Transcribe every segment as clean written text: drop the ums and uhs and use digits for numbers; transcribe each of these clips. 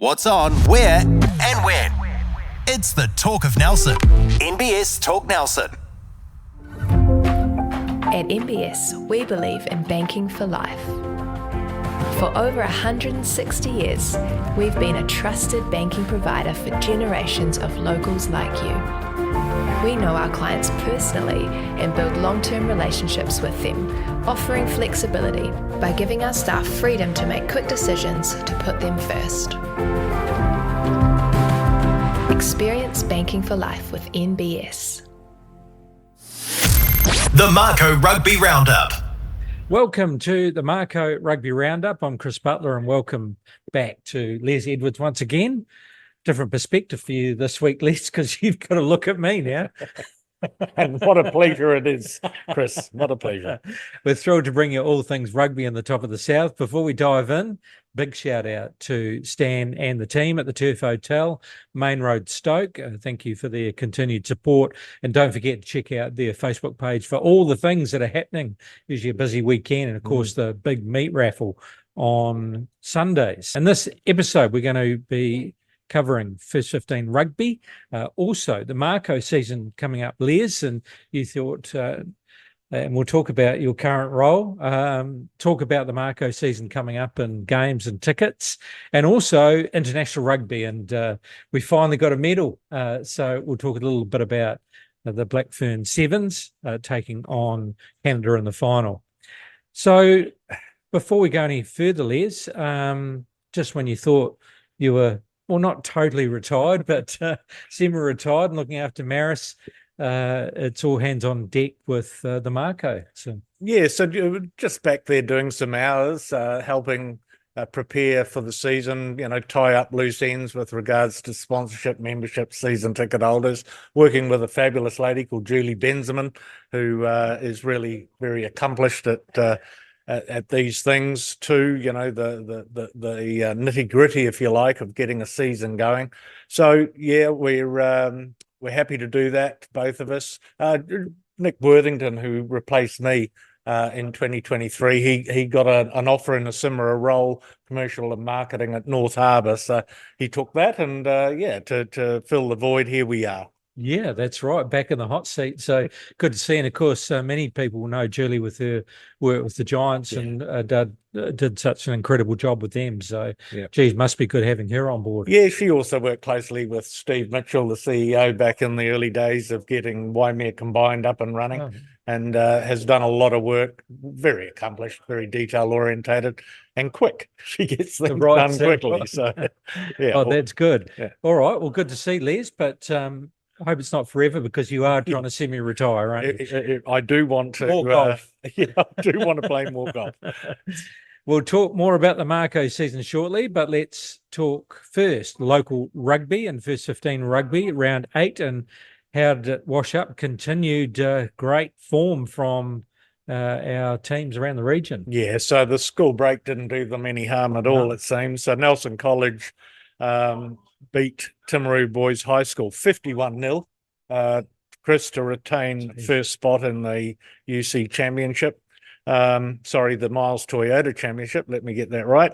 What's on, where, and when. It's the Talk of Nelson. NBS Talk Nelson. At NBS, we believe in banking for life. For over 160 years, we've been a trusted banking provider for generations of locals like you. We know our clients personally and build long-term relationships with them, offering flexibility by giving our staff freedom to make quick decisions to put them first. Experience banking for life with NBS. The Mako Rugby Roundup. Welcome to the Mako Rugby Roundup. I'm Chris Butler and welcome back to Les Edwards once again. Different perspective for you this week, Les, because you've got to look at me now. And what a pleasure it is, Chris. What a pleasure. We're thrilled to bring you all things rugby in the top of the South. Before we dive in, big shout out to Stan and the team at the Turf Hotel, Main Road, Stoke. Thank you for their continued support. And don't forget to check out their Facebook page for all the things that are happening. Usually a busy weekend. And of course, the big meat raffle on Sundays. In this episode, we're going to be covering First 15 rugby, also the Mako season coming up, Les, and you thought, and we'll talk about your current role, talk about the Mako season coming up and games and tickets, and also international rugby, and we finally got a medal, so we'll talk a little bit about the Black Ferns Sevens taking on Canada in the final. So before we go any further, Les, just when you thought you were not totally retired, but semi-retired and looking after Maris. It's all hands on deck with the Mako. So just back there doing some hours, helping prepare for the season, tie up loose ends with regards to sponsorship, membership, season ticket holders, working with a fabulous lady called Julie Benjamin, who is really very accomplished at these things too, the nitty gritty, if you like, of getting a season going. So yeah, we're happy to do that, both of us. Nick Worthington, who replaced me in 2023, he got an offer in a similar role, commercial and marketing at North Harbour. So he took that, and to fill the void, here we are. Yeah, that's right. Back in the hot seat. So good to see. And of course, many people know Julie with her work with the Giants and did such an incredible job with them. So, geez, must be good having her on board. Yeah, she also worked closely with Steve Mitchell, the CEO, back in the early days of getting Waimea Combined up and running, and has done a lot of work. Very accomplished, very detail orientated, and quick. She gets things done quickly. So, yeah. Oh, that's good. Yeah. All right. Well, good to see, Les. But I hope it's not forever because you are trying to semi-retire, aren't you? I do want to. More golf. I do want to play more golf. We'll talk more about the Mako season shortly, but let's talk first local rugby and First 15 rugby, round 8, and how did it wash up? Continued great form from our teams around the region. Yeah, so the school break didn't do them any harm at all, it seems. So Nelson College beat Timaru Boys High School 51-0, Chris, to retain first spot in the UC Championship. The Miles Toyota Championship, let me get that right.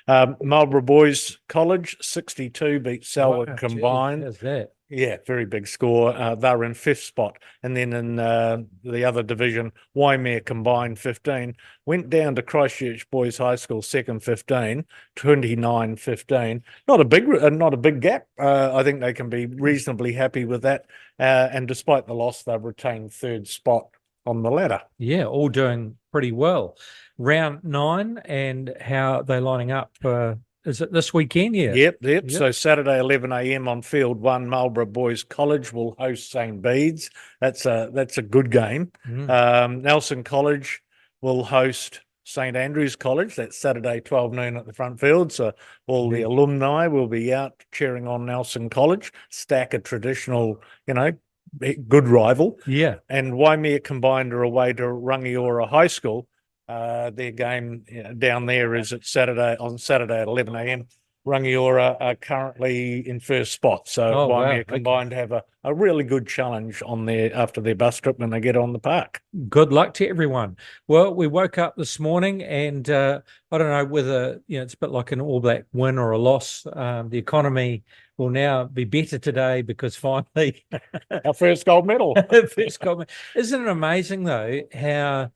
Marlborough Boys College 62 beat Selwood combined. How's that? Yeah, very big score. They were in fifth spot. And then in the other division, Waimea combined 15, went down to Christchurch Boys High School second 15, 29-15. Not a big gap. I think they can be reasonably happy with that. And despite the loss, they've retained third spot on the ladder. Yeah, all doing pretty well. Round 9 and how they're lining up. Is it this weekend? Yeah. Yep. So Saturday, 11 a.m. on Field 1, Marlborough Boys College will host St. Bede's. That's a good game. Nelson College will host St. Andrews College. That's Saturday, 12 noon at the front field. So all the alumni will be out cheering on Nelson College. Stack a traditional, good rival. Yeah. And Waimea combined are away to Rangiora High School. Their game down there is on Saturday at 11 a.m. Rangiora are currently in first spot. So Oh, wow. Waimea Okay. combined have a really good challenge on there after their bus trip when they get on the park. Good luck to everyone. Well, we woke up this morning and I don't know whether, it's a bit like an All Black win or a loss. The economy will now be better today because finally Our first gold medal. first gold. Isn't it amazing though how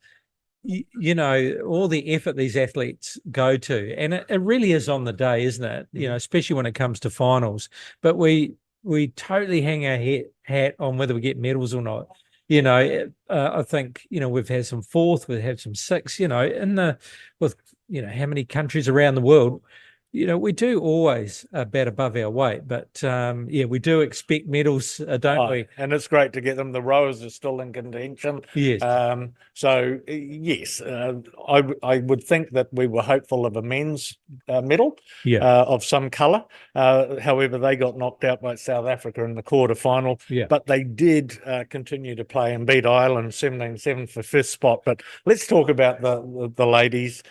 all the effort these athletes go to, and it really is on the day, isn't it? Especially when it comes to finals. But we totally hang our hat on whether we get medals or not. I think we've had some fourth, we've had some sixth. With how many countries around the world. We do always bat above our weight, but we do expect medals, don't we? And it's great to get them. The rowers are still in contention. Yes. So yes, I would think that we were hopeful of a men's medal of some colour. However, they got knocked out by South Africa in the quarter-final. But they did continue to play and beat Ireland 17-7 for fifth spot. But let's talk about the ladies.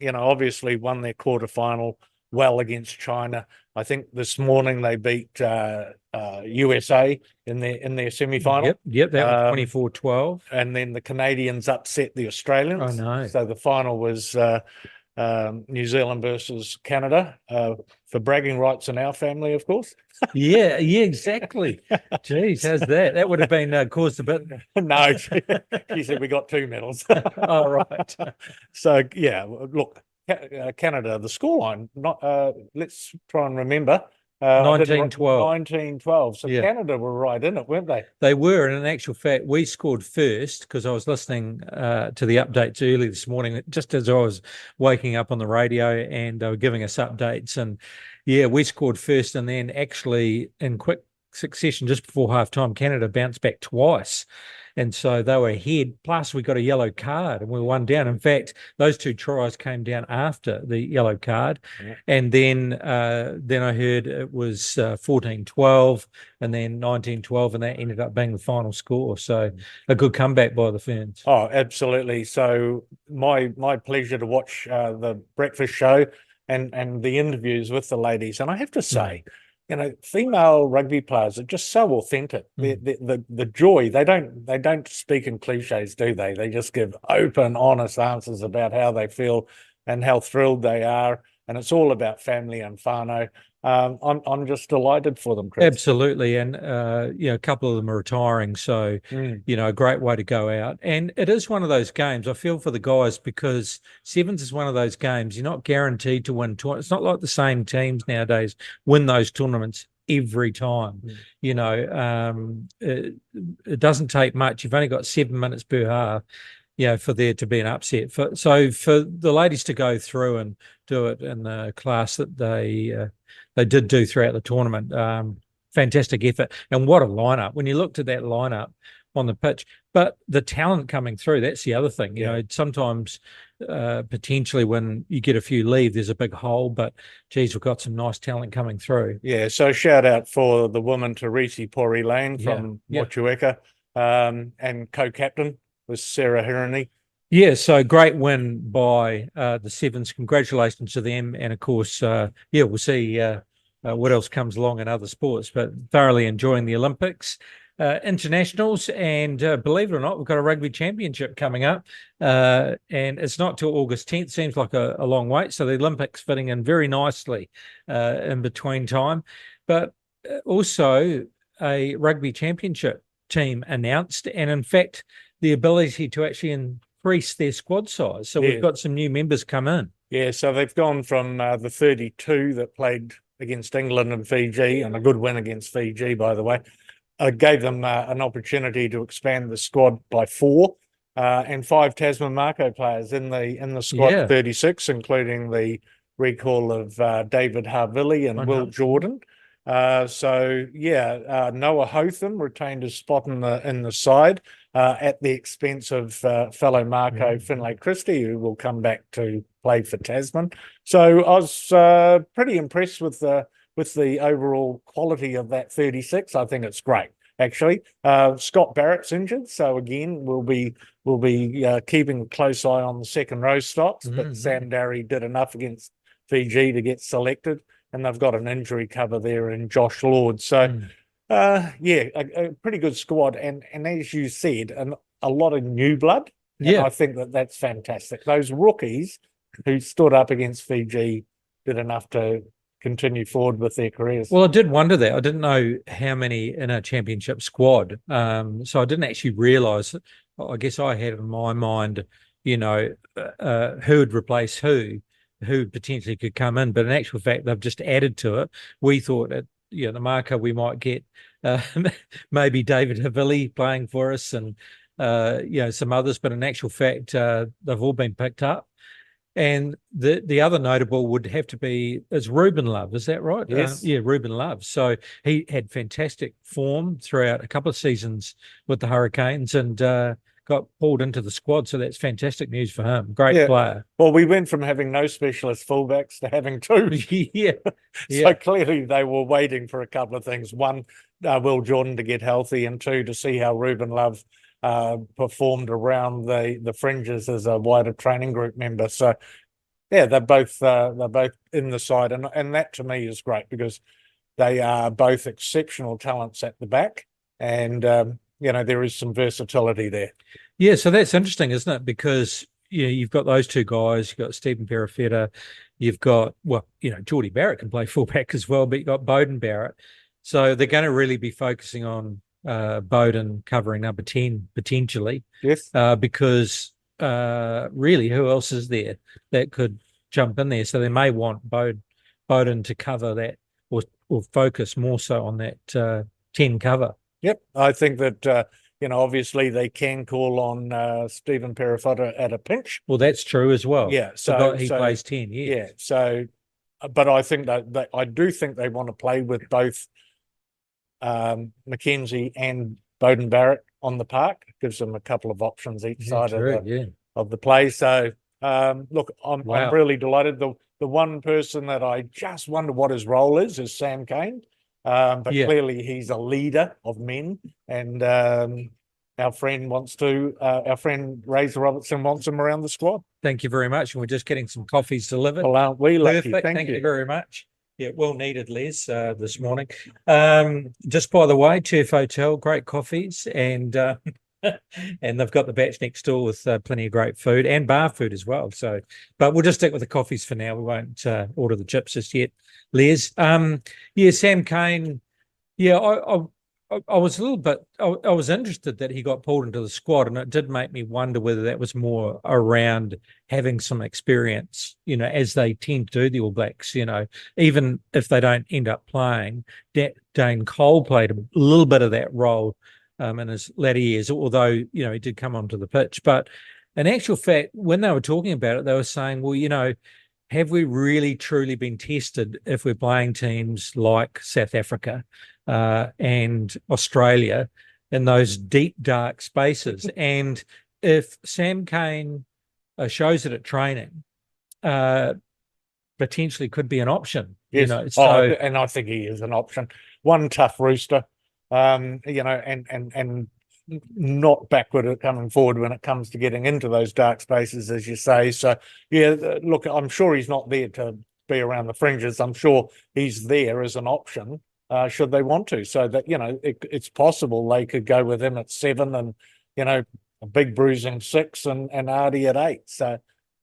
Obviously won their quarter-final well against China. I think this morning they beat USA in their semi-final. Yep, that was 24-12. And then the Canadians upset the Australians. I know. So the final was New Zealand versus Canada for bragging rights in our family, of course. Yeah, exactly. Jeez, how's that? That would have been caused a bit. No, she said we got 2 medals. Oh, right. So, yeah, look, Canada, the scoreline, let's try and remember. 19-12. 19-12. So Canada were right in it, weren't they? They were. And in actual fact, we scored first because I was listening to the updates early this morning, just as I was waking up on the radio, and they were giving us updates. And we scored first. And then actually in quick succession, just before half time, Canada bounced back twice. And so they were ahead. Plus, we got a yellow card and we were 1 down. In fact, those 2 tries came down after the yellow card. Yeah. And then I heard it was 14-12 and then 19-12, and that ended up being the final score. So a good comeback by the Ferns. Oh, absolutely. So my pleasure to watch the breakfast show and the interviews with the ladies. And I have to say, female rugby players are just so authentic. The joy, they don't speak in cliches, do they? They just give open, honest answers about how they feel and how thrilled they are. And it's all about family and whānau. I'm just delighted for them, Chris. Absolutely. And, a couple of them are retiring. So, a great way to go out. And it is one of those games. I feel for the guys because Sevens is one of those games. You're not guaranteed to win. It's not like the same teams nowadays win those tournaments every time. It doesn't take much. You've only got 7 minutes per half. For there to be an upset. So for the ladies to go through and do it in the class that they did do throughout the tournament, fantastic effort. And what a lineup. When you looked at that lineup on the pitch, but the talent coming through, that's the other thing. Sometimes potentially when you get a few leave, there's a big hole, but geez, we've got some nice talent coming through. Yeah, so shout out for the woman Teresi Pori Lane from Motueka, and co-captain was Sarah Hirani. Yeah, so great win by the Sevens. Congratulations to them. And of course, we'll see what else comes along in other sports, but thoroughly enjoying the Olympics. Internationals, and believe it or not, we've got a rugby championship coming up, and it's not till August 10th. Seems like a long wait. So the Olympics fitting in very nicely in between time. But also a rugby championship team announced, and in fact, the ability to actually increase their squad size. So we've got some new members come in. Yeah, so they've gone from the 32 that played against England and Fiji, and a good win against Fiji, by the way. Gave them an opportunity to expand the squad by 4, and 5 Tasman Mako players in the squad, 36, including the recall of David Harvilli and Will Jordan. Noah Hotham retained his spot in the side at the expense of fellow Mako Finlay Christie, who will come back to play for Tasman. So I was pretty impressed with the overall quality of that 36. I think it's great, actually. Scott Barrett's injured, so again we'll be keeping a close eye on the second row stops. But Sam Darry did enough against Fiji to get selected, and they've got an injury cover there in Josh Lord. So, a pretty good squad, and as you said, a lot of new blood. And I think that's fantastic. Those rookies who stood up against Fiji did enough to continue forward with their careers. Well, I did wonder that. I didn't know how many in a championship squad. So I didn't actually realise. I guess I had in my mind, who would replace who potentially could come in. But in actual fact, they've just added to it. We thought at the Mako we might get maybe David Havili playing for us and some others. But in actual fact, they've all been picked up. And the other notable would have to be Ruben Love, is that right? Yes. Ruben Love. So he had fantastic form throughout a couple of seasons with the Hurricanes and got pulled into the squad. So that's fantastic news for him. Great player. Well, we went from having no specialist fullbacks to having two. So clearly they were waiting for a couple of things. One, Will Jordan to get healthy, and two, to see how Ruben Love performed around the fringes as a wider training group member. So they're both in the side, and that to me is great because they are both exceptional talents at the back, and there is some versatility there. Yeah, so that's interesting, isn't it? Because you've got those two guys, you've got Stephen Perifetta, you've got Geordie Barrett can play fullback as well, but you've got Bowden Barrett. So they're going to really be focusing on Bowden covering number 10 potentially. Yes. Because really, who else is there that could jump in there? So they may want Bowden to cover that or focus more so on that 10 cover. Yep. I think that, obviously they can call on Stephen Perifetta at a pinch. Well, that's true as well. Yeah. So he plays 10, yes. Yeah. So, but I think that I do think they want to play with both Mackenzie and Bowden Barrett on the park. Gives them a couple of options each side of the play. So look, I'm really delighted. The one person that I just wonder what his role is Sam Cane, but clearly he's a leader of men, and our friend Razor Robertson wants him around the squad. Thank you very much, and we're just getting some coffees delivered. Well, aren't we lucky? Perfect. Thank you very much. Yeah, well needed, Les, this morning. Just by the way, Turf Hotel, great coffees, and and they've got the batch next door with plenty of great food and bar food as well. So, but we'll just stick with the coffees for now. We won't order the chips just yet, Les. Sam Cane. Yeah, I was a little bit. I was interested that he got pulled into the squad, and it did make me wonder whether that was more around having some experience, as they tend to do, the All Blacks. Even if they don't end up playing, Dane Cole played a little bit of that role in his latter years, although he did come onto the pitch. But in actual fact, when they were talking about it, they were saying, well, have we really truly been tested if we're playing teams like South Africa and Australia in those deep, dark spaces? And if Sam Cane shows it at training, potentially could be an option. Yes. And I think he is an option. One tough rooster, and not backward at coming forward when it comes to getting into those dark spaces, as you say. So, look, I'm sure he's not there to be around the fringes. I'm sure he's there as an option, should they want to. So that, it's possible they could go with him at 7 and, a big bruising 6 and Artie at 8. So,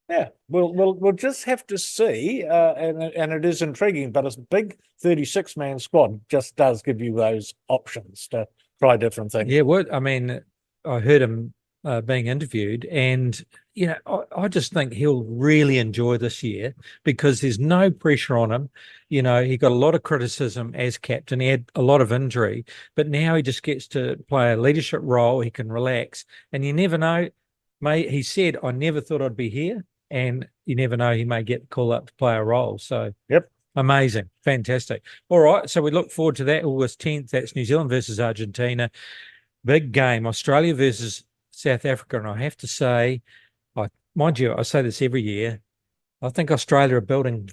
yeah, we'll just have to see, and it is intriguing. But a big 36-man squad just does give you those options to try different things. Yeah, I heard him being interviewed, and I just think he'll really enjoy this year because there's no pressure on him. He got a lot of criticism as captain. He had a lot of injury, but now he just gets to play a leadership role. He can relax, and you never know. He said, "I never thought I'd be here," and you never know, he may get the call up to play a role. So, yep. Amazing. Fantastic. All right. So we look forward to that. August 10th. That's New Zealand versus Argentina. Big game. Australia versus South Africa. And I have to say, mind you, I say this every year, I think Australia are building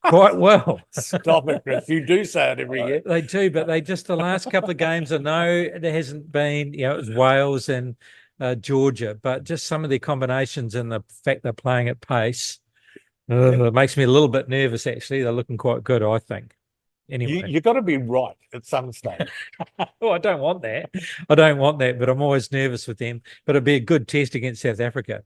quite well. Stop it, Chris. You do say it every year. They do, but the last couple of games, I know there hasn't been, it was Wales and Georgia, but just some of the combinations and the fact they're playing at pace. It makes me a little bit nervous, actually. They're looking quite good, I think. Anyway. You got to be right at some stage. Oh, I don't want that. I don't want that, but I'm always nervous with them. But it'd be a good test against South Africa.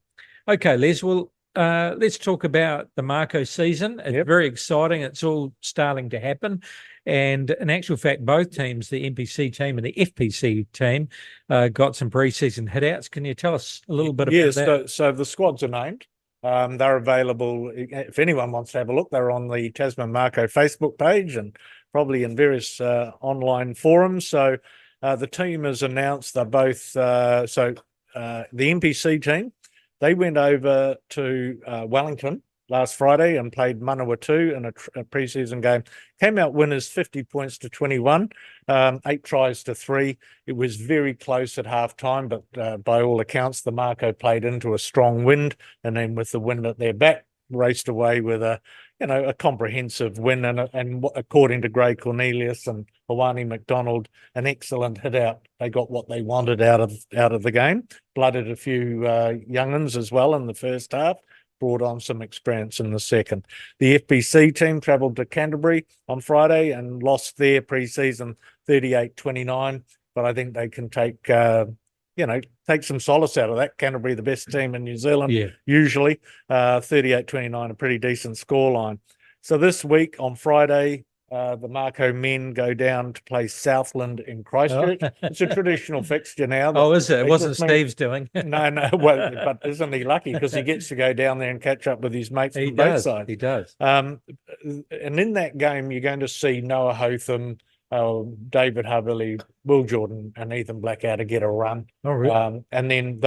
Okay, Les, well, let's talk about the Mako season. It's very exciting. It's all starting to happen. And in actual fact, both teams, the NPC team and the FPC team, got some pre-season hit-outs. Can you tell us a little bit about that? So the squads are named. They're available. If anyone wants to have a look, they're on the Tasman Mako Facebook page and probably in various online forums. So the team has announced they're both, the NPC team, they went over to Wellington last Friday and played Manawatu in a pre-season game. Came out winners 50 points to 21, 8 tries to 3. It was very close at half-time, but by all accounts, the Mako played into a strong wind, and then with the wind at their back, raced away with a comprehensive win. And according to Gray Cornelius and Hawani McDonald, an excellent hit out. They got what they wanted out of the game. Blooded a few young'uns as well in the first half. Brought on some experience in the second. The FBC team travelled to Canterbury on Friday and lost their pre-season 38-29, but I think they can take some solace out of that. Canterbury, the best team in New Zealand, usually 38-29, a pretty decent scoreline. So this week on Friday, the Mako men go down to play Southland in Christchurch. It's a traditional fixture now. Oh, is it? It wasn't Steve's doing. No. Well, but isn't he lucky because he gets to go down there and catch up with his mates from both sides? He does. And in that game, you're going to see Noah Hotham, David Havili, Will Jordan, and Ethan Blackadder to get a run. Oh, really? And then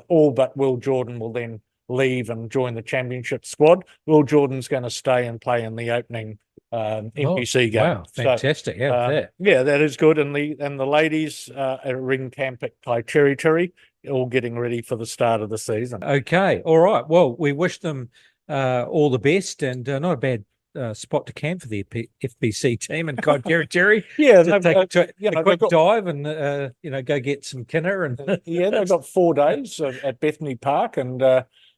all but Will Jordan will then leave and join the championship squad. Will Jordan's going to stay and play in the opening NPC game. Wow, fantastic! Yeah, that is good. And the ladies at ring camp at Kaiteriri, all getting ready for the start of the season. Okay, all right. Well, we wish them all the best, and not a bad spot to camp for the FBC team in Kaiteriri. Take a quick dive and go get some kinner and they've got 4 days at Bethany Park, and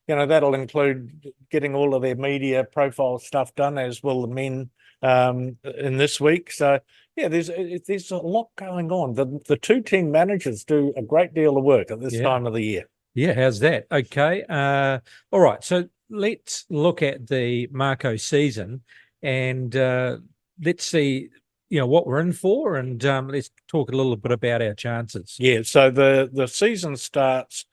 that'll include getting all of their media profile stuff done, as will the men in this week. So there's a lot going on. The 2 team managers do a great deal of work at this time of the year. Yeah, how's that? Okay. All right. So let's look at the Mako season and let's see what we're in for, and let's talk a little bit about our chances. Yeah, so the season starts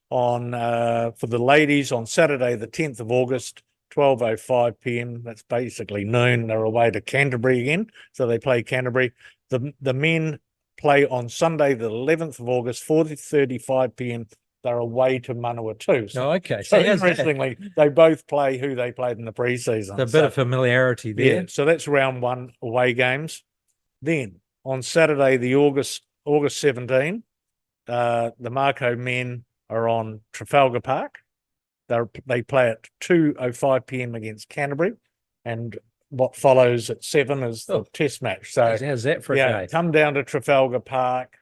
on for the ladies on Saturday the 10th of August, 12:05 p.m. That's basically noon. They're away to Canterbury again, so they play Canterbury. The men play on Sunday the 11th of August, 4:35 p.m. They're away to Manawatu. So interestingly, they both play who they played in the preseason. A bit of familiarity there. Yeah, so that's round 1 away games. Then on Saturday, the August 17, the Mako men are on Trafalgar Park. They play at 2:05 p.m. against Canterbury, and what follows at 7 is the test match. So how's that for a day? Come down to Trafalgar Park,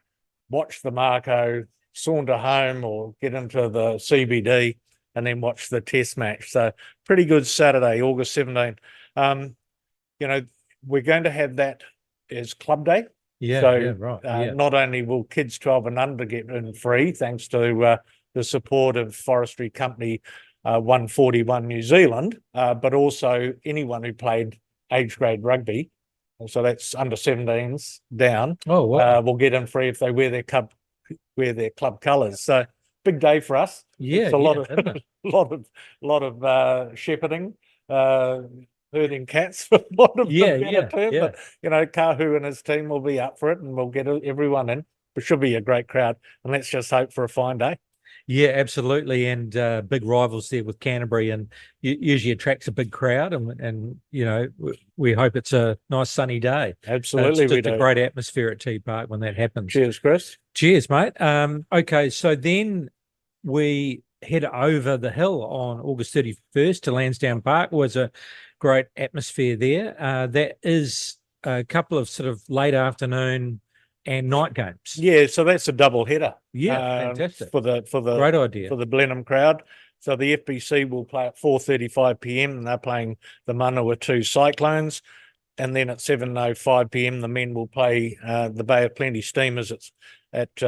watch the Mako, saunter home or get into the CBD, and then watch the test match. So pretty good Saturday, August 17. We're going to have that as club day. Right. Not only will kids 12 and under get in free, thanks to the support of Forestry Company 141 New Zealand, but also anyone who played age grade rugby, so that's under 17s down, will get in free if they wear their club colours. So big day for us. Yeah, it's a lot of shepherding, herding cats for a lot of term. But Kahu and his team will be up for it, and we'll get everyone in. It should be a great crowd, and let's just hope for a fine day. Yeah, absolutely, and big rivals there with Canterbury, and usually attracts a big crowd, and we hope it's a nice sunny day. Absolutely, it's just a great atmosphere at T Park when that happens. Cheers, Chris. Cheers, mate. Okay, so then we head over the hill on August 31st to Lansdowne Park. Was a great atmosphere there. That is a couple of sort of late afternoon and night games. Yeah, so that's a double header. Yeah, fantastic. For the great idea for the Blenheim crowd. So the FBC will play at 4:35 p.m. and they're playing the Manawatu Cyclones. And then at 7:05 p.m. the men will play the Bay of Plenty Steamers. It's at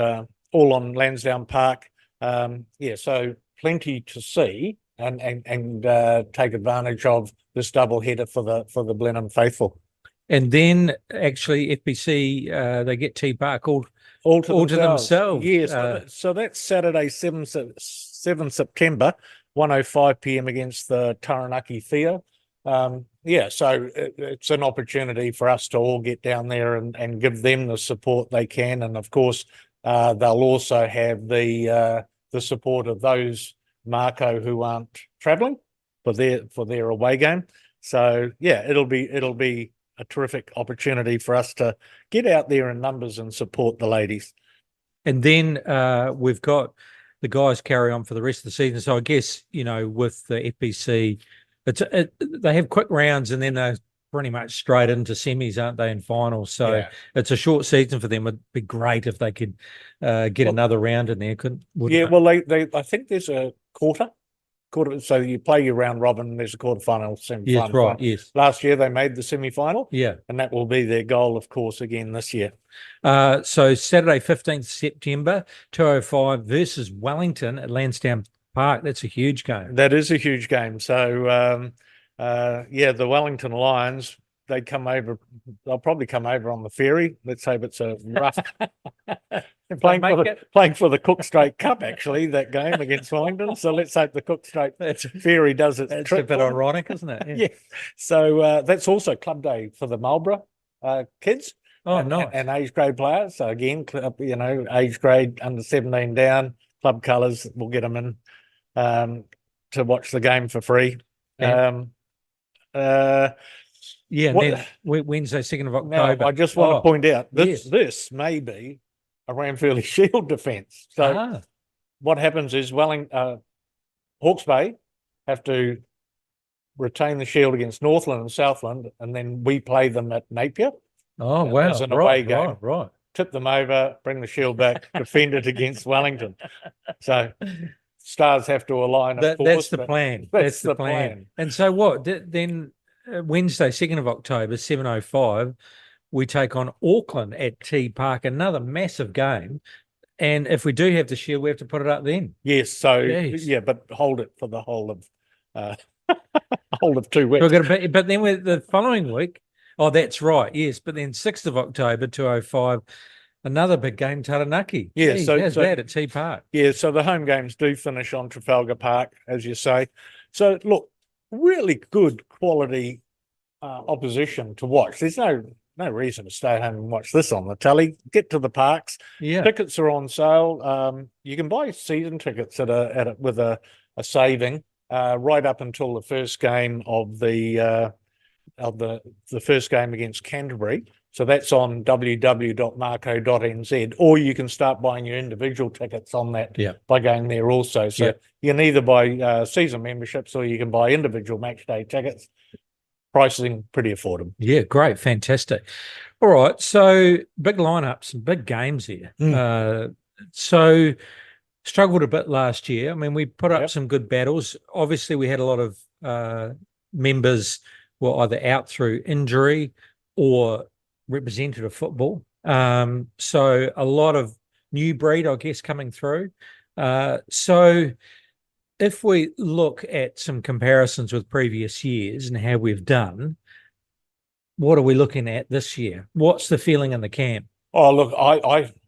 all on Lansdowne Park. So plenty to see and take advantage of this double header for the Blenheim faithful. And then actually FBC they get T Park all to themselves. Yes, so that's Saturday 7 September, 1:05 p.m. against the Taranaki Theo. So it's an opportunity for us to all get down there and give them the support they can, and of course they'll also have the support of those Mako who aren't travelling for their away game. So it'll be a terrific opportunity for us to get out there in numbers and support the ladies. And then we've got the guys carry on for the rest of the season. So I guess, with the FBC, they have quick rounds and then they're pretty much straight into semis, aren't they, in finals? So it's a short season for them. It'd be great if they could get another round in there. I think there's a quarter. So you play your round robin, there's a quarterfinal, semi-final. Yes, right, yes. Last year they made the semi-final. Yeah. And that will be their goal, of course, again this year. So Saturday, 15th September, 2:05 versus Wellington at Lansdowne Park. That's a huge game. That is a huge game. So, the Wellington Lions, they'll probably come over on the ferry. Let's hope it's a rough... playing for the Cook Strait Cup, actually, that game against Wellington. So let's hope the Cook Strait ferry does its trick. It's a bit ironic, isn't it? Yeah. So that's also club day for the Marlborough kids. Oh, nice. And age grade players. So again, age grade under 17 down, club colours, we'll get them in to watch the game for free. Then Wednesday, 2nd of October. Now, I just want to point out this may be a Ranfurly Shield defence. So what happens is Hawke's Bay have to retain the Shield against Northland and Southland, and then we play them at Napier. Oh, wow. As an away game. Right. Tip them over, bring the Shield back, defend it against Wellington. So stars have to align. That's the plan. That's the plan. And so what? Then Wednesday, 2nd of October, 7:05, we take on Auckland at T Park, another massive game. And if we do have the Shield, we have to put it up then. Yes. So, but hold it for the whole of 2 weeks. But then the following week, that's right, yes. But then 6th of October, 2:05, another big game, Taranaki. Yeah, how's that at T Park? Yeah, so the home games do finish on Trafalgar Park, as you say. So, look, really good quality opposition to watch. There's no reason to stay home and watch this on the telly. Get to the parks. Yeah, tickets are on sale. You can buy season tickets with a saving right up until the first game of the first game against Canterbury. So that's on www.mako.nz, or you can start buying your individual tickets on that by going there also. So you can either buy season memberships or you can buy individual match day tickets. Pricing pretty affordable. Yeah, great, fantastic. All right, so big lineups and big games here. So struggled a bit last year. I mean, we put up some good battles. Obviously, we had a lot of members were either out through injury or representative football. So a lot of new breed, I guess, coming through. So if we look at some comparisons with previous years and how we've done, what are we looking at this year? What's the feeling in the camp? Oh, look,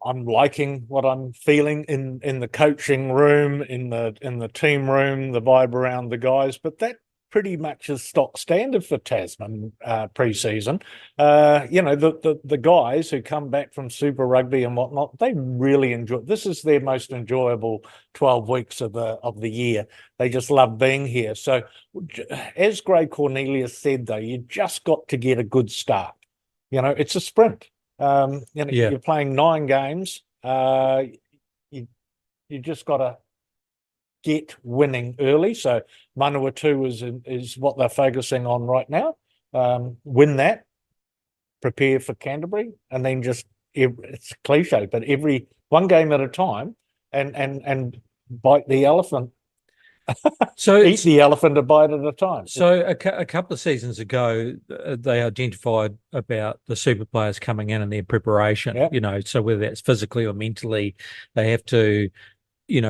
I'm liking what I'm feeling in the coaching room, in the team room, the vibe around the guys, but that pretty much is stock standard for Tasman pre-season. The guys who come back from Super Rugby and whatnot, they really enjoy. This is their most enjoyable 12 weeks of the year. They just love being here. So, as Gray Cornelius said, though, you just got to get a good start. It's a sprint. You're playing 9 games. You just got to get winning early. So Manawatu is what they're focusing on right now. Win that, prepare for Canterbury, and then it's a cliche, but every one game at a time and bite the elephant So Eat the elephant a bite at a time. So a couple of seasons ago, they identified about the super players coming in and their preparation, so whether that's physically or mentally, they have to,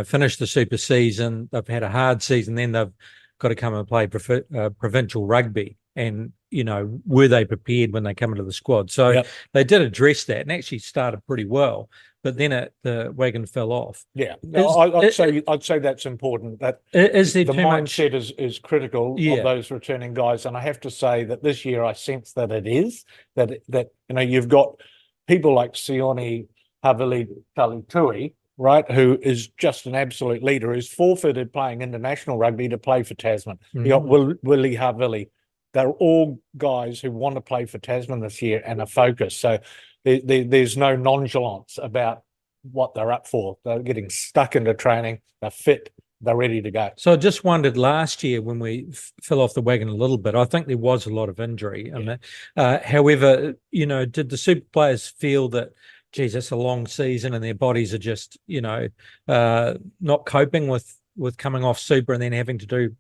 finish the super season. They've had a hard season, then they've got to come and play provincial rugby. And, were they prepared when they come into the squad? So they did address that and actually started pretty well. But then the wagon fell off. Yeah, I'd say that's important. That is there the too mindset much... is critical of those returning guys, and I have to say that this year I sense that it is that you've got people like Sione Havili Talitui, right, who is just an absolute leader, who's forfeited playing international rugby to play for Tasman. You got Willie Havili. They're all guys who want to play for Tasman this year and are focused. So there's no nonchalance about what they're up for. They're getting stuck into training. They're fit. They're ready to go. So I just wondered last year when we fell off the wagon a little bit, I think there was a lot of injury. However, did the super players feel that, geez, it's a long season and their bodies are just, not coping with coming off super and then having to do,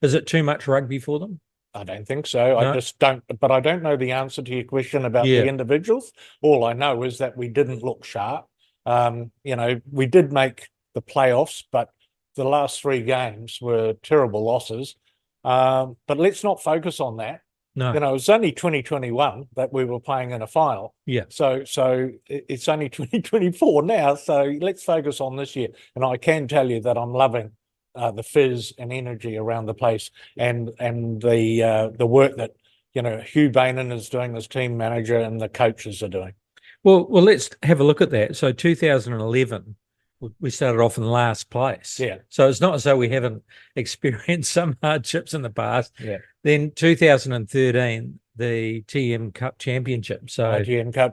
is it too much rugby for them? I don't think so. No? I just don't, but I don't know the answer to your question about the individuals. All I know is that we didn't look sharp. We did make the playoffs, but the last 3 games were terrible losses. But let's not focus on that. No. It was only 2021 that we were playing in a final. Yeah. So it's only 2024 now. So let's focus on this year. And I can tell you that I'm loving the fizz and energy around the place, and the work that Hugh Bainan is doing as team manager and the coaches are doing. Well, let's have a look at that. So 2011, we started off in last place. Yeah. So it's not as though we haven't experienced some hardships in the past. Yeah. Then 2013, the TM Cup Championship. So ITM Cup,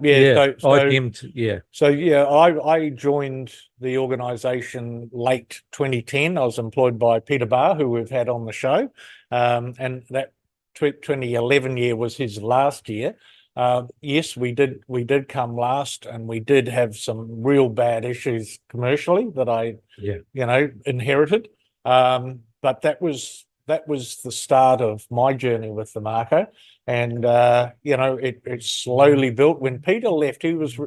I joined the organisation late 2010. I was employed by Peter Barr, who we've had on the show, and that 2011 year was his last year. Yes, we did come last, and we did have some real bad issues commercially that I inherited. But that was the start of my journey with the Mako. And, it slowly built. When Peter left, he was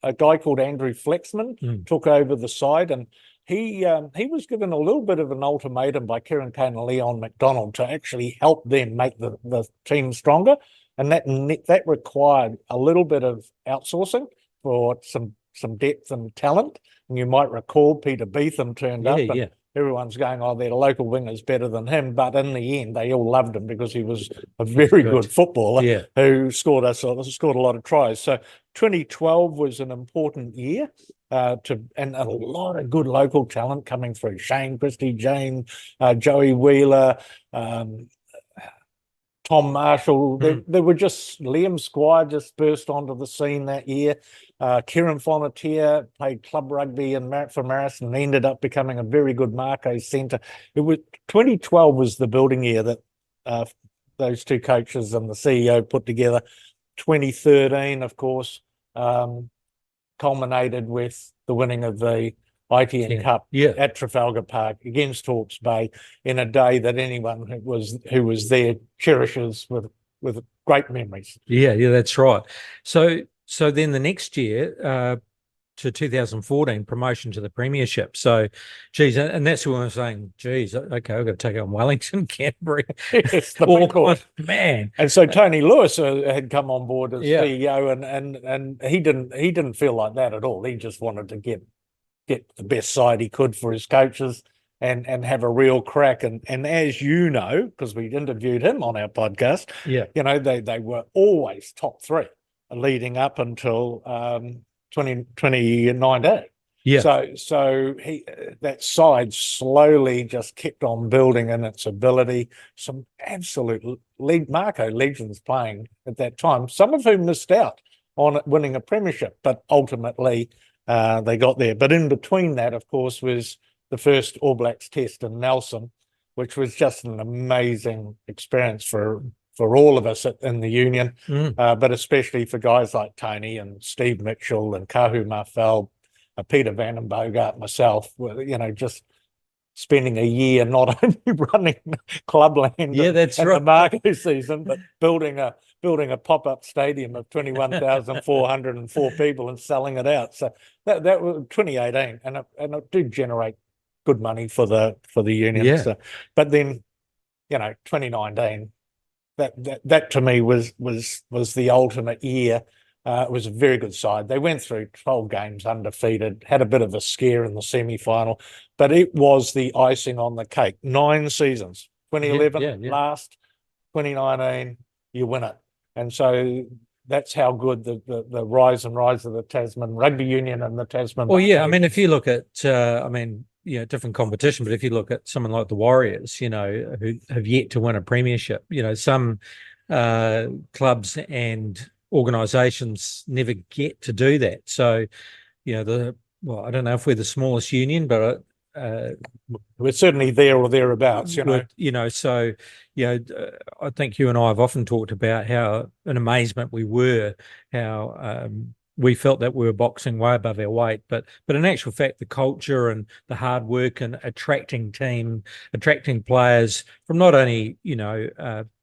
a guy called Andrew Flexman took over the side, and he was given a little bit of an ultimatum by Kieran Kane and Leon McDonald to actually help them make the team stronger. And that required a little bit of outsourcing for some depth and talent. And you might recall Peter Beetham turned up. And everyone's going, oh, their local winger's better than him. But in the end, they all loved him because he was a very good footballer who scored a lot of tries. So 2012 was an important year and a lot of good local talent coming through. Shane Christie, Jane, Joey Wheeler, Tom Marshall. There were just Liam Squire just burst onto the scene that year. Kieran Fonatia played club rugby for Marison and ended up becoming a very good Mako centre. 2012 was the building year that those two coaches and the CEO put together. 2013, of course, culminated with the winning of the ITN Cup at Trafalgar Park against Hawke's Bay in a day that anyone who was there cherishes with great memories. Yeah, that's right. So then the next year to 2014, promotion to the Premiership. So, geez, and that's when I'm saying, geez, okay, I've got to take on Wellington, Canterbury. It's the Auckland, man. And so Tony Lewis had come on board as CEO, and he didn't feel like that at all. He just wanted to get the best side he could for his coaches and have a real crack. And as you know, because we interviewed him on our podcast, they were always top 3 leading up until 2019. So that side slowly just kept on building in its ability. Some absolute Mako legends playing at that time, some of whom missed out on winning a premiership, but ultimately they got there. But in between that, of course, was the first All Blacks test in Nelson, which was just an amazing experience for all of us in the union, but especially for guys like Tony and Steve Mitchell and Kahu Marfel, Peter Van den Bogart, myself. Just spending a year not only running Clubland that's and right. the Mako season, but building a pop-up stadium of 21,404 people and selling it out. So that was 2018, and it did generate good money for the union. Yeah. So, but then, 2019, that to me was the ultimate year. It was a very good side. They went through 12 games undefeated, had a bit of a scare in the semi-final, but it was the icing on the cake. 9 seasons, 2011 last, 2019 you win it. And so that's how good the rise and rise of the Tasman Rugby Union and the Tasman. Well, yeah, I mean, if you look at, different competition, but if you look at someone like the Warriors, who have yet to win a premiership, some clubs and organisations never get to do that. So, I don't know if we're the smallest union, but we're certainly there or thereabouts, So, I think you and I have often talked about how in amazement we were, how we felt that we were boxing way above our weight, but in actual fact, the culture and the hard work and attracting players from not only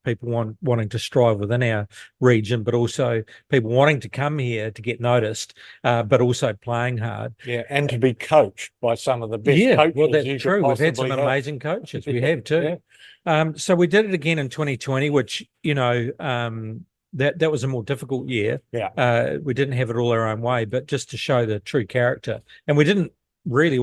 people wanting to strive within our region, but also people wanting to come here to get noticed, but also playing hard. Yeah, and to be coached by some of the best coaches. Well, that's true. We've had some amazing coaches. We have too. Yeah. So we did it again in 2020, which that was a more difficult year. Yeah. We didn't have it all our own way, but just to show the true character, and we didn't really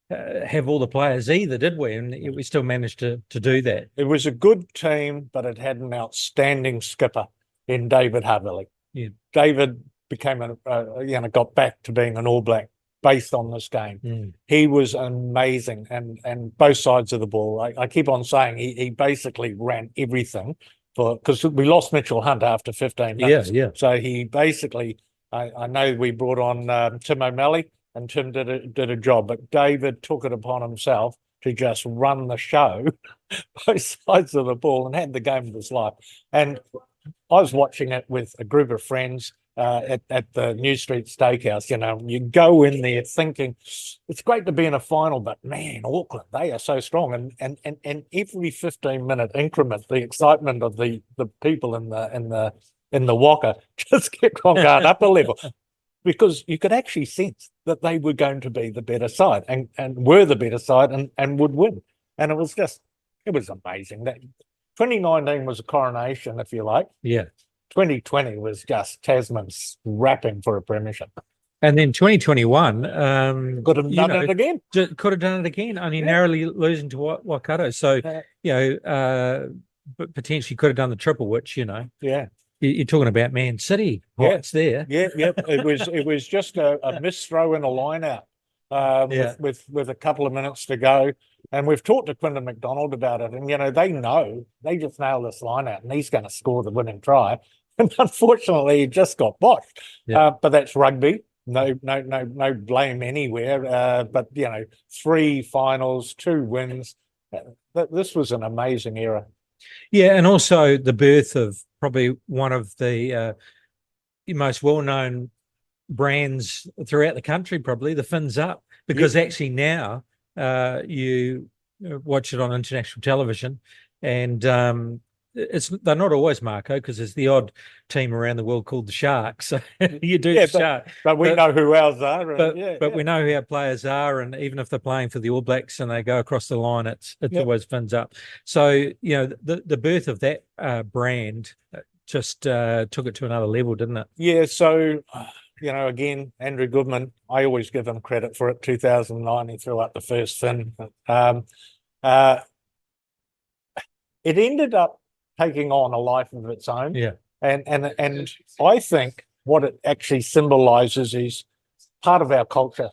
have all the players either, did we? And we still managed to do that. It was a good team, but it had an outstanding skipper in David Havili. Yeah. David became got back to being an All Black based on this game. Mm. He was amazing, and both sides of the ball. I keep on saying he basically ran everything because we lost Mitchell Hunt after 15 minutes. Yeah. So he basically, I know we brought on Tim O'Malley, and Tim did a job, but David took it upon himself to just run the show, both sides of the ball, and had the game of his life. And I was watching it with a group of friends at the New Street Steakhouse. You go in there thinking it's great to be in a final, but man, Auckland, they are so strong. And every 15-minute increment, the excitement of the people in the Waka just kept on going up a level, because you could actually sense that they were going to be the better side and were the better side and would win. And it was amazing. That 2019 was a coronation, if you like. Yeah. 2020 was just Tasman's rapping for a premiership. And then 2021 could have done it again. Could have done it again, only narrowly losing to Waikato. So, but potentially could have done the triple, which, Yeah. You're talking about Man City. It's there. Yeah. It was just a missed throw in a line out with a couple of minutes to go. And we've talked to Quinton McDonald about it, and they just nailed this line out, and he's going to score the winning try. And unfortunately, he just got botched. Yeah. But that's rugby. No blame anywhere. But 3 finals, 2 wins. This was an amazing era. Yeah, and also the birth of probably one of the most well-known brands throughout the country, probably the Fins Up, because actually now you watch it on international television, and they're not always Mako, because there's the odd team around the world called the Sharks. So you do the Shark, but we know who ours are. But we know who our players are, and even if they're playing for the All Blacks and they go across the line, it's always Fins Up. So the birth of that brand just took it to another level, didn't it? Yeah. So again, Andrew Goodman, I always give him credit for it. 2009, he threw out the first fin. It ended up taking on a life of its own. Yeah. And I think what it actually symbolises is part of our culture.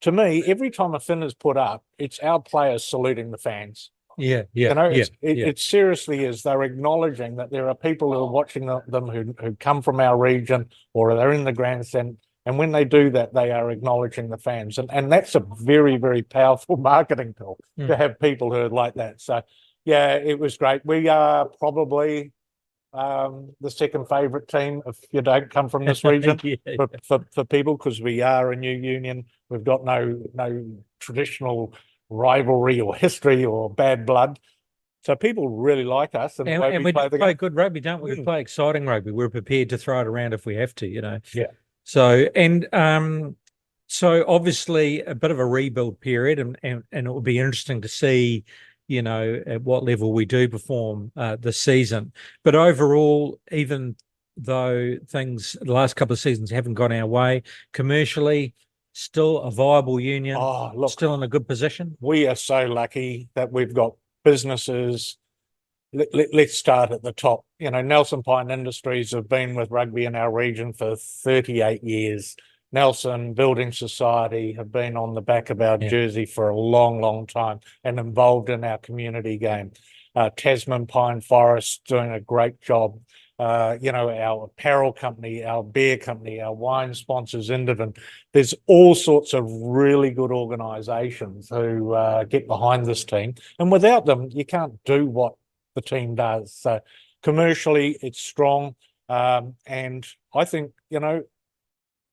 To me, every time a fin is put up, it's our players saluting the fans. Yeah. It seriously is. They're acknowledging that there are people who are watching them who come from our region, or they're in the grandstand. And when they do that, they are acknowledging the fans. And that's a very, very powerful marketing tool to have people who are like that. So, yeah, it was great. We are probably the second favourite team if you don't come from this region for people, because we are a new union. We've got no traditional rivalry or history or bad blood. So people really like us, and we play good rugby, don't we? We play exciting rugby. We're prepared to throw it around if we have to, Yeah. So so obviously a bit of a rebuild period, and it will be interesting to see, at what level we do perform this season. But overall, even though the last couple of seasons haven't gone our way commercially, still a viable union. Oh, look, still in a good position. We are so lucky that we've got businesses. Let's start at the top. Nelson Pine Industries have been with rugby in our region for 38 years. Nelson Building Society have been on the back of our jersey for a long, long time and involved in our community game. Tasman Pine Forest doing a great job. Our apparel company, our beer company, our wine sponsors, Indivan. There's all sorts of really good organisations who get behind this team. And without them, you can't do what the team does. So commercially, it's strong. And I think,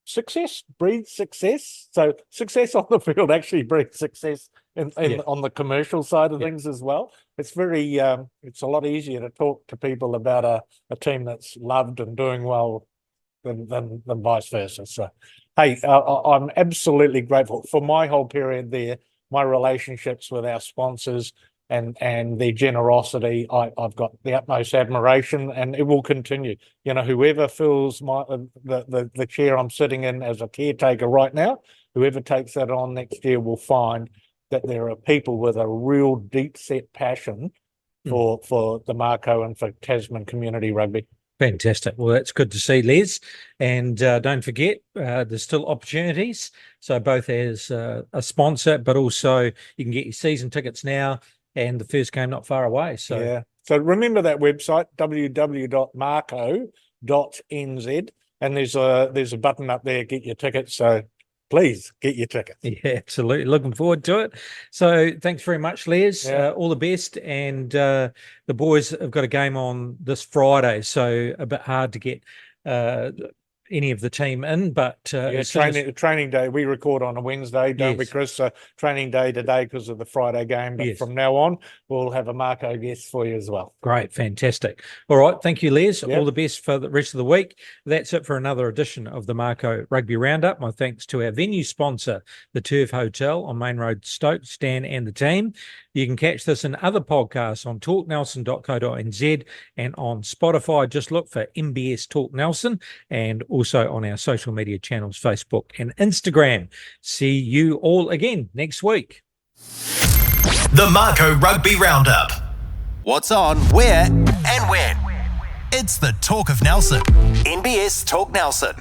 success breeds success. So success on the field actually breeds success on the commercial side of things as well. It's it's a lot easier to talk to people about a team that's loved and doing well than vice versa. So, hey, I'm absolutely grateful for my whole period there. My relationships with our sponsors and their generosity, I've got the utmost admiration, and it will continue. Whoever fills the chair I'm sitting in as a caretaker right now, whoever takes that on next year will find that there are people with a real deep set passion for the Mako and for Tasman community rugby. Fantastic. Well, that's good to see, Les. And don't forget, there's still opportunities. So both as a sponsor, but also you can get your season tickets now, and the first game not far away. So remember that website, www.marco.nz, and there's a button up there, get your tickets. So please get your tickets. Yeah, absolutely. Looking forward to it. So thanks very much, Les. All the best. And the boys have got a game on this Friday, so a bit hard to get any of the team in, but training day. We record on a Wednesday, don't we, Chris? So training day today because of the Friday game, but from now on we'll have a Mako guest for you as well. Great, fantastic. All right, thank you, Les. All the best for the rest of the week. That's it for another edition of the Mako Rugby Roundup. My thanks to our venue sponsor, the Turf Hotel on Main Road, Stoke, Stan and the team. You can catch this in other podcasts on talknelson.co.nz and on Spotify. Just look for MBS Talk Nelson, and also on our social media channels, Facebook and Instagram. See you all again next week. The Mako Rugby Roundup. What's on, where, and when. It's the Talk of Nelson. NBS Talk Nelson.